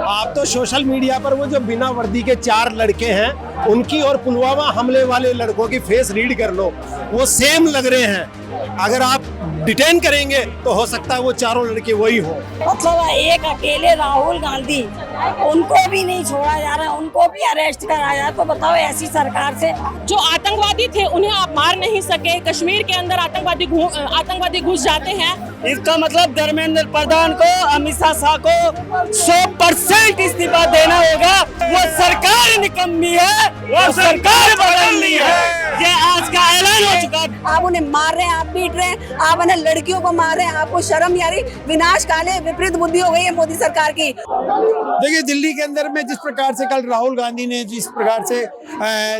आप तो social media पर वो जो बिना वर्दी के 4 लड़के हैं उनकी और पुलवामा हमले वाले लड़कों की फेस रीड कर लो, वो सेम लग रहे हैं। अगर आप डिटेन करेंगे तो हो सकता है वो चारों लड़के वही हो। मतलब एक अकेले राहुल गांधी, उनको भी नहीं छोड़ा जा रहा, उनको भी अरेस्ट करा जा, तो बताओ ऐसी सरकार से। जो आतंकवादी थे उन्हें आप मार नहीं सके, कश्मीर के अंदर आतंकवादी घुस जाते हैं। इसका मतलब धर्मेंद्र प्रधान को, अमित शाह को 100% इस्तीफा देना होगा। वो सरकार निकम्मी है, वो सरकार बदलनी है, ये आज का ऐलान हो चुका है। आप उन्हें मार रहे हैं, आप पीट रहे हैं, आप उन्हें लड़कियों को मार रहे हैं, आपको शर्म नहीं आ रही? विनाशकाले विपरीत बुद्धि हो गई है मोदी सरकार की। देखिए, दिल्ली के अंदर में जिस प्रकार से कल राहुल गांधी ने जिस प्रकार से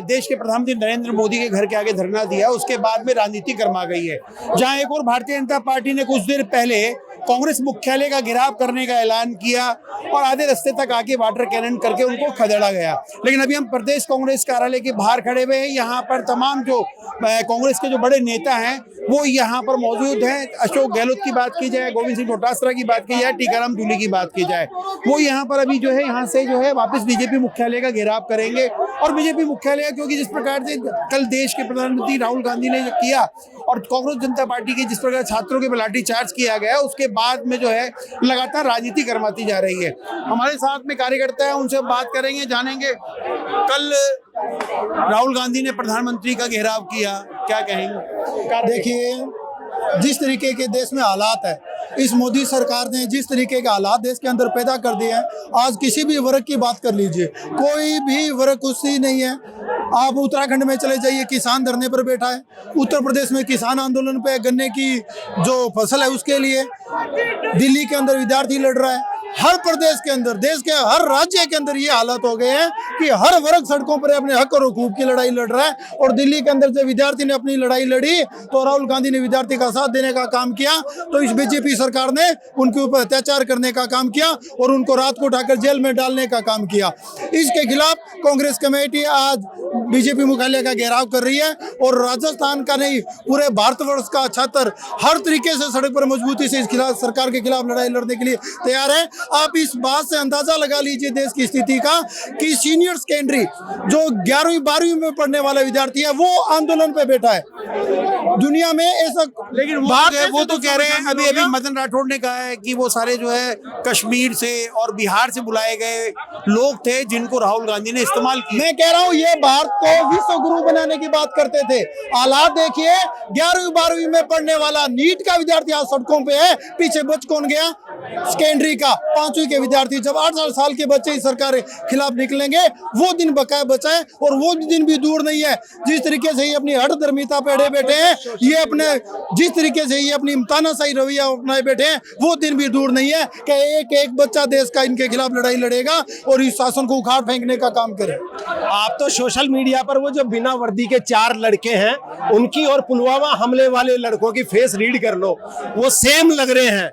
देश के प्रधानमंत्री नरेंद्र मोदी के घर के आगे धरना दिया, उसके बाद में राजनीति गर्मा गई है। जहां एक और भारतीय जनता पार्टी ने कुछ देर पहले कांग्रेस मुख्यालय का घेराव करने का ऐलान किया और आधे रास्ते तक आके वाटर कैनन करके उनको खदेड़ा गया। लेकिन अभी हम प्रदेश कांग्रेस कार्यालय के बाहर खड़े हुए हैं। यहाँ पर तमाम जो कांग्रेस के जो बड़े नेता हैं वो यहाँ पर मौजूद हैं। अशोक गहलोत की बात की जाए, गोविंद सिंह डोटासरा की बात की जाए, टीकाराम जूली की बात की जाए, वो यहाँ पर अभी जो है यहाँ से जो है वापस बीजेपी मुख्यालय का घेराव करेंगे। और बीजेपी मुख्यालय, क्योंकि जिस प्रकार से कल देश के प्रधानमंत्री राहुल गांधी ने किया और कांग्रेस जनता पार्टी के जिस प्रकार छात्रों के लाठी चार्ज किया गया, उसके बाद में जो है लगातार राजनीति गर्माती जा रही है। हमारे साथ में कार्यकर्ता है, उनसे बात करेंगे, जानेंगे। कल राहुल गांधी ने प्रधानमंत्री का घेराव किया, क्या कहेंगे? देखिए, जिस तरीके के देश में हालात है, इस मोदी सरकार ने जिस तरीके के हालात देश के अंदर पैदा कर दिए हैं, आज किसी भी वर्ग की बात कर लीजिए, कोई भी वर्ग खुशी नहीं है। आप उत्तराखंड में चले जाइए, किसान धरने पर बैठा है। उत्तर प्रदेश में किसान आंदोलन पे गन्ने की जो फसल है उसके लिए, दिल्ली के अंदर विद्यार्थी लड़ रहा है। हर प्रदेश के अंदर, देश के हर राज्य के अंदर ये हालत हो गए हैं कि हर वर्ग सड़कों पर अपने हक और हुकूक की लड़ाई लड़ रहा है। और दिल्ली के अंदर जब विद्यार्थी ने अपनी लड़ाई लड़ी तो राहुल गांधी ने विद्यार्थी का साथ देने का काम किया, तो इस बीजेपी सरकार ने उनके ऊपर अत्याचार करने का काम किया और उनको रात को उठाकर जेल में डालने का काम किया। इसके खिलाफ कांग्रेस कमेटी आज बीजेपी मुख्यालय का घेराव कर रही है और राजस्थान का नहीं, पूरे भारतवर्ष का छात्र हर तरीके से सड़क पर मजबूती से इस खिलाफ सरकार के खिलाफ लड़ाई लड़ने के लिए तैयार है। आप इस बात से अंदाजा लगा लीजिए देश की स्थिति का कि सीनियर सेकेंडरी जो 11वीं 12वीं में पढ़ने वाला विद्यार्थी है वो आंदोलन पे बैठा है। दुनिया में ऐसा, लेकिन वो तो कह रहे हैं, अभी मदन राठौड़ ने कहा है कि वो सारे जो है कश्मीर से और बिहार से बुलाए गए लोग थे जिनको राहुल गांधी ने इस्तेमाल किया। मैं कह रहा हूँ ये भारत को विश्व गुरु बनाने की बात करते थे। हालात देखिए, 11वीं 12वीं में पढ़ने वाला नीट का विद्यार्थी आज सड़कों पे है। पीछे बच कौन गया? सेकेंडरी का 5वीं के विद्यार्थी। जब 8 साल के बच्चे इस सरकार के खिलाफ निकलेंगे वो दिन बचाए और वो दिन भी दूर नहीं है। जिस तरीके से ये अपनी हठधर्मिता पे अड़े बैठे हैं, ये अपने जिस तरीके से ये अपनी तानाशाही रवैया अपनाए बैठे हैं, वो दिन भी दूर नहीं है कि एक एक बच्चा देश का इनके खिलाफ लड़ाई लड़ेगा और इस शासन को उखाड़ फेंकने का काम करे। आप तो सोशल मीडिया पर वो जो बिना वर्दी के 4 लड़के हैं उनकी और पुलवामा हमले वाले लड़कों की फेस रीड कर लो, वो सेम लग रहे हैं।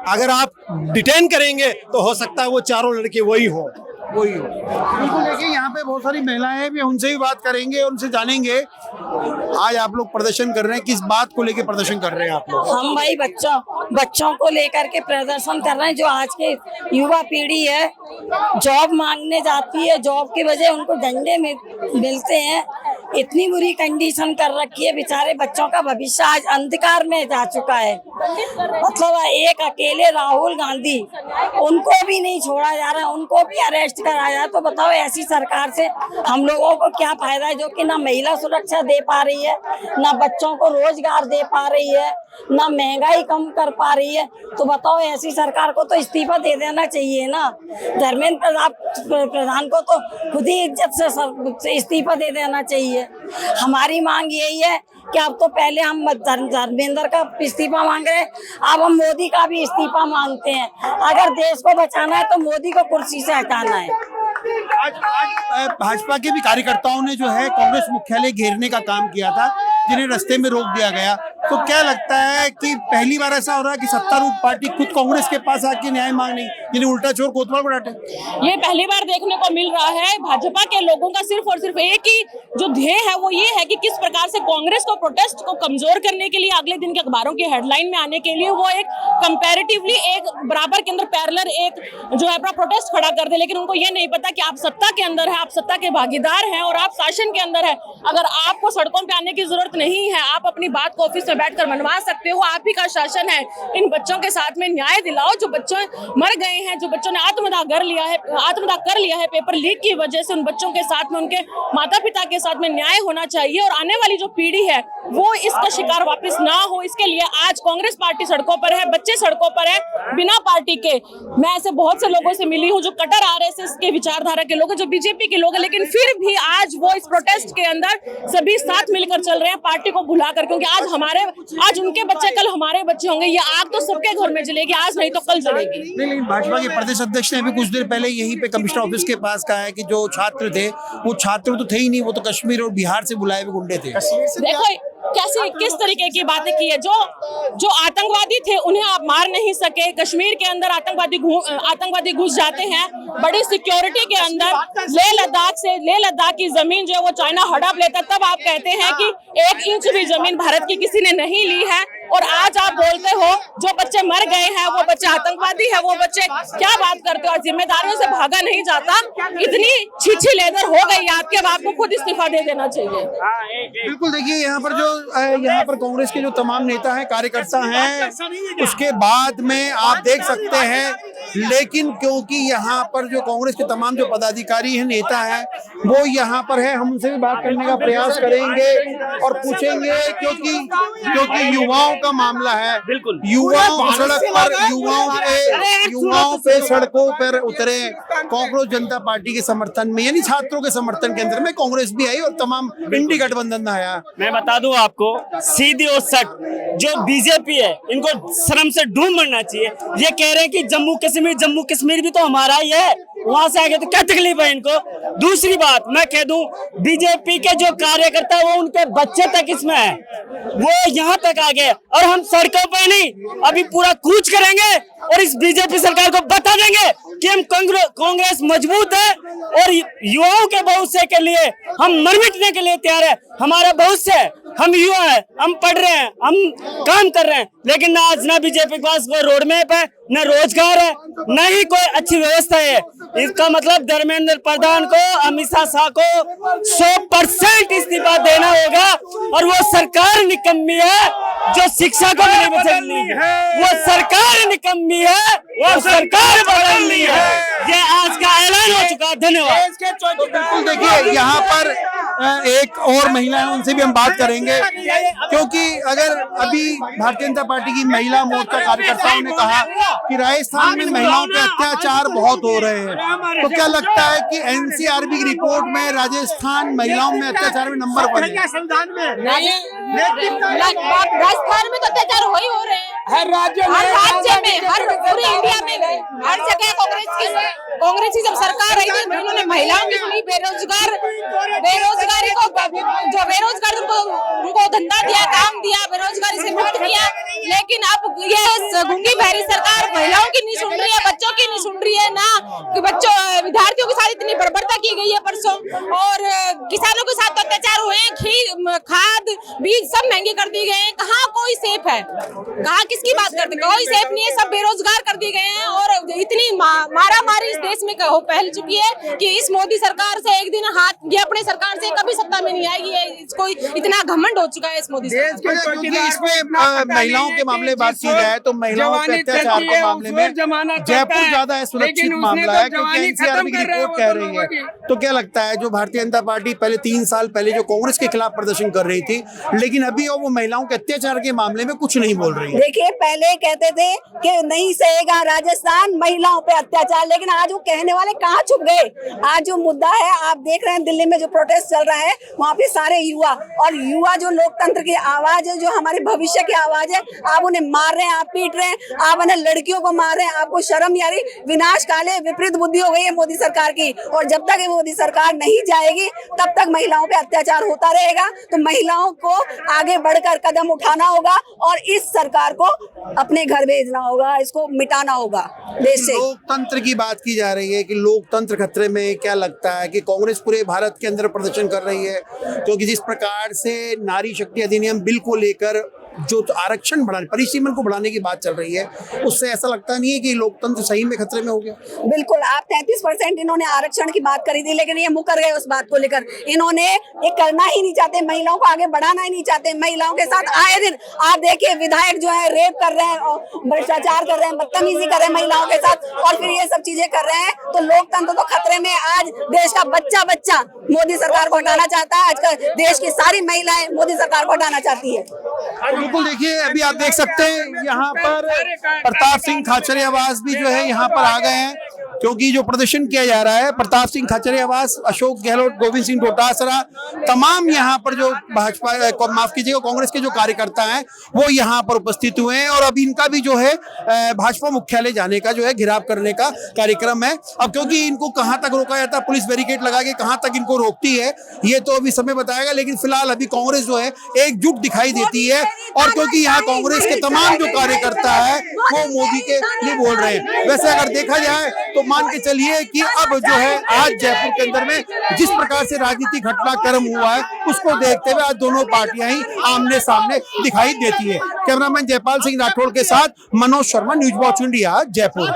अगर आप डिटेन करेंगे तो हो सकता है वो चारों लड़के वही हो। बिल्कुल। देखिए, यहाँ पे बहुत सारी महिलाएं भी, उनसे भी बात करेंगे, उनसे जानेंगे। आज आप लोग प्रदर्शन कर रहे हैं, किस बात को लेकर प्रदर्शन कर रहे हैं आप लोग? हम भाई बच्चों को लेकर के प्रदर्शन कर रहे हैं। जो आज के युवा पीढ़ी है जॉब मांगने जाती है, जॉब की वजह उनको डंडे मिलते हैं। इतनी बुरी कंडीशन कर रखी है, बेचारे बच्चों का भविष्य आज अंधकार में जा चुका है। मतलब एक अकेले राहुल गांधी, उनको भी नहीं छोड़ा जा रहा, उनको भी अरेस्ट कराया जाए, तो बताओ ऐसी सरकार से हम लोगों को क्या फायदा है, जो कि ना महिला सुरक्षा दे पा रही है, ना बच्चों को रोजगार दे पा रही है, ना महंगाई कम कर पा रही है। तो बताओ ऐसी सरकार को तो इस्तीफा दे देना चाहिए ना। धर्मेंद्र प्रधान को तो खुद ही इज्जत से इस्तीफा दे देना चाहिए। हमारी मांग यही है कि अब तो पहले हम धर्मेंद्र का इस्तीफा मांग रहे हैं, अब हम मोदी का भी इस्तीफा मांगते हैं। अगर देश को बचाना है तो मोदी को कुर्सी से हटाना है। आज भाजपा के भी कार्यकर्ताओं ने जो है कांग्रेस मुख्यालय घेरने का काम किया था, जिन्हें रास्ते में रोक दिया गया। तो क्या लगता है कि पहली बार ऐसा हो रहा है कि सत्तारूढ़ पार्टी खुद कांग्रेस के पास आके न्याय मांग नहीं, यानी उल्टा चोर कोतवाल को डांटे। ये पहली बार देखने को मिल रहा है। भाजपा के लोगों का सिर्फ और सिर्फ एक ही जो ध्येय है वो ये है कि किस प्रकार से कांग्रेस को प्रोटेस्ट को कमजोर करने के लिए, अगले दिन के अखबारों की हेडलाइन में आने के लिए वो एक कंपैरेटिवली एक बराबर के अंदर पैरेलल एक जो है अपना प्रोटेस्ट खड़ा कर दे। लेकिन उनको ये नहीं पता कि आप सत्ता के अंदर है, आप सत्ता के भागीदार हैं और आप शासन के अंदर है। अगर आपको सड़कों पे आने की जरूरत नहीं है, आप अपनी बात को ऑफिस में बैठकर मनवा सकते हो। आप ही का शासन है। इन बच्चों के साथ में न्याय दिलाओ। जो बच्चों मर गए हैं, जो बच्चों ने आत्मदाह कर लिया है पेपर लीक की वजह से, उन बच्चों के साथ में उनके माता पिता के साथ में न्याय होना चाहिए और आने वाली जो पीढ़ी है वो इसका शिकार वापस ना हो। इसके लिए आज कांग्रेस पार्टी सड़कों पर है, बच्चे सड़कों पर है बिना पार्टी के। मैं ऐसे बहुत से लोगों से मिली हूँ जो कट्टर आरएसएस के विचारधारा के लोग हैं, जो बीजेपी के लोग हैं, लेकिन फिर भी आज वो इस प्रोटेस्ट के अंदर सभी साथ मिलकर चल रहे हैं पार्टी को भुलाकर, क्योंकि आज उनके बच्चे कल हमारे बच्चे होंगे। ये आग तो सबके घर में जलेगी, आज नहीं तो कल जलेगी। नहीं, भाजपा के प्रदेश अध्यक्ष ने अभी कुछ देर पहले यहीं पे कमिश्नर ऑफिस के पास कहा है कि जो छात्र थे वो छात्र तो थे ही नहीं, वो तो कश्मीर और बिहार से बुलाए हुए गुंडे थे। देखो कैसे किस तरीके की बातें की है। जो आतंकवादी थे उन्हें आप मार नहीं सके। कश्मीर के अंदर आतंकवादी घुस जाते हैं बड़ी सिक्योरिटी के अंदर। लेह लद्दाख की जमीन जो है वो चाइना हड़प लेता, तब आप कहते हैं कि 1 इंच भी जमीन भारत की किसी ने नहीं ली है। और आज आप बोलते हो जो बच्चे मर गए हैं वो बच्चे आतंकवादी है, वो बच्चे क्या बात करते हो। और जिम्मेदारियों से भागा नहीं जाता। इतनी छीछी लेदर हो गई आपके, अब आपको खुद इस्तीफा दे देना चाहिए। बिल्कुल, देखिए यहाँ पर कांग्रेस के जो तमाम नेता हैं, कार्यकर्ता हैं, उसके बाद में आप देख सकते हैं। लेकिन क्योंकि यहाँ पर जो कांग्रेस के तमाम जो पदाधिकारी हैं, नेता हैं, वो यहाँ पर है, हम उनसे भी बात करने का प्रयास करेंगे और पूछेंगे, क्योंकि युवाओं का मामला है। बिल्कुल, युवाओं पे सड़कों पर उतरे कांग्रेस जनता पार्टी के समर्थन में, यानी छात्रों के समर्थन के अंदर में कांग्रेस भी आई और तमाम इंडी गठबंधन आया। मैं बता दूं आपको, सीधी और सट जो बीजेपी है इनको शर्म से डूब मरना चाहिए। ये कह रहे हैं कि जम्मू कश्मीर भी तो हमारा ही है, वहां से आगे तो क्या तकलीफ है इनको। दूसरी बात मैं कह दूं, बीजेपी के जो कार्यकर्ता वो उनके बच्चे तक इसमें है, वो यहाँ तक आ गए और हम सड़कों पर नहीं अभी पूरा कूच करेंगे और इस बीजेपी सरकार को बता देंगे कि हम कांग्रेस मजबूत है और युवाओं के भविष्य के लिए हम मर मिटने के लिए तैयार है। हमारा भविष्य है, हम युवा है, हम पढ़ रहे हैं, हम काम कर रहे हैं, लेकिन आज ना बीजेपी के पास कोई रोड मैप है, न रोजगार है, न ही कोई अच्छी व्यवस्था है। इसका मतलब धर्मेंद्र प्रधान को, अमित शाह को 100% इस्तीफा देना होगा। और वो सरकार निकम्मी है जो शिक्षा को नहीं बदलनी है, वो सरकार निकम्मी है, वो सरकार बदलनी है। ये आज का ऐलान हो चुका है। धन्यवाद। तो बिल्कुल देखिए, यहाँ पर एक और महिला है, उनसे भी हम बात करेंगे, क्योंकि अगर अभी भारतीय जनता पार्टी की महिला मोर्चा कार्यकर्ताओं ने कहा कि राजस्थान में महिलाओं पे अत्याचार बहुत हो रहे हैं, तो क्या लगता है कि एनसीआरबी की रिपोर्ट में राजस्थान महिलाओं में अत्याचार में नंबर 1 है? राजस्थान में तो अत्याचार हो रहे हैं, हर राज्य में, हर पूरे इंडिया में, हर जगह कांग्रेस की जब सरकार रही थी उन्होंने महिलाओं की सुनी, बेरोजगारी को जो बेरोजगार उनको धंधा दिया, काम दिया, बेरोजगारी से मुक्त किया। लेकिन अब ये गूंगी बहरी सरकार महिलाओं की नहीं सुन रही है, बच्चों की नहीं सुन रही है ना, कि विद्यार्थियों के साथ इतनी बर्बरता की गई है परसों, और किसानों के साथ तो अत्याचार हुए हैं, खाद बीज सब महंगे कर दिए गए हैं। कहाँ कोई सेफ है, कहाँ किसकी बात करते, कोई सेफ नहीं है, सब बेरोजगार कर दिए गए हैं। और इतनी मारा मारी इस देश में फैल चुकी है कि इस मोदी सरकार से एक दिन ये अपने सरकार से कभी सत्ता में नहीं आएगी। इसको इतना घमंड हो चुका है इस मोदी सरकार। क्योंकि इसमें महिलाओं के मामले बात की जाए तो महिलाओं के अत्याचार के मामले में जयपुर ज्यादा सुरक्षित मामला है, क्योंकि एनसीआरबी की रिपोर्ट कह रही है। तो क्या लगता है, जो भारतीय जनता पार्टी पहले 3 साल पहले जो कांग्रेस के खिलाफ प्रदर्शन कर रही थी, लेकिन अभी वो महिलाओं के अत्याचार के मामले में कुछ नहीं बोल रही है? देखिए, पहले कहते थे कि नहीं सहेगा राजस्थान महिलाओं पे अत्याचार, लेकिन आज वो कहने वाले कहाँ छुप गए। आज जो मुद्दा है आप देख रहे हैं, दिल्ली में जो प्रोटेस्ट चल रहा है वहाँ पे सारे युवा, और युवा जो लोकतंत्र की आवाज है, जो हमारे भविष्य की आवाज है, आप उन्हें मार रहे हैं, आप पीट रहे हैं, आप उन्हें लड़कियों को मार रहे हैं। आपको शर्म नहीं आ रही? विनाश काले विपरीत बुद्धि हो गई है मोदी सरकार की, और जब तक ये मोदी सरकार नहीं जाएगी तब तक महिलाओं पे अत्याचार होता रहेगा। तो महिलाओं को आगे बढ़कर कदम उठाना होगा और इस सरकार को अपने घर भेजना होगा, इसको मिटाना होगा देश से। लोकतंत्र की बात की जा रही है कि लोकतंत्र खतरे में, क्या लगता है कि कांग्रेस पूरे भारत के अंदर प्रदर्शन कर रही है? क्योंकि जिस प्रकार से नारी शक्ति अधिनियम बिल को लेकर जो आरक्षण बढ़ाने, परिसीमन को बढ़ाने की बात चल रही है, उससे ऐसा लगता नहीं है कि लोकतंत्र सही में खतरे में हो गया? बिल्कुल, आप 33% इन्होंने आरक्षण की बात करी थी, लेकिन ये मुकर गए उस बात को लेकर। इन्होंने ये करना ही नहीं चाहते, महिलाओं को आगे बढ़ाना ही नहीं चाहते। महिलाओं के साथ आए दिन आप देखिए विधायक जो है रेप कर रहे हैं और भ्रष्टाचार कर रहे हैं, बदतमीजी कर रहे हैं महिलाओं के साथ, और फिर ये सब चीजें कर रहे हैं। तो लोकतंत्र तो खतरे में। आज देश का बच्चा बच्चा मोदी सरकार को हटाना चाहता है। आजकल देश की सारी महिलाएं मोदी सरकार को हटाना चाहती है। बिल्कुल, देखिए अभी आप देख सकते हैं यहाँ पर प्रताप सिंह खाचरियावास भी जो है यहाँ पर आ गए हैं, क्योंकि जो प्रदर्शन किया जा रहा है, प्रताप सिंह खाचरियावास, अशोक गहलोत, गोविंद सिंह डोटासरा, तमाम यहाँ पर जो भाजपा, माफ कीजिएगा, कांग्रेस के जो कार्यकर्ता हैं वो यहाँ पर उपस्थित हुए हैं। और अब इनका भी जो है भाजपा मुख्यालय जाने का जो है घेराव करने का कार्यक्रम है। अब क्योंकि इनको कहाँ तक रोका जाता है, पुलिस बैरिकेड लगा के कहाँ तक इनको रोकती है, ये तो अभी समय बताएगा। लेकिन फिलहाल अभी कांग्रेस जो है एकजुट दिखाई देती है, और क्योंकि यहाँ कांग्रेस के तमाम जो कार्यकर्ता है वो मोदी के लिए बोल रहे हैं। वैसे अगर देखा जाए तो मान के चलिए कि अब जो है आज जयपुर के अंदर में जिस प्रकार से राजनीतिक घटनाक्रम हुआ है, उसको देखते हुए आज दोनों पार्टियां ही आमने सामने दिखाई देती है। कैमरामैन जयपाल सिंह राठौड़ के साथ Manoj Sharma, news watch India, Jaipur.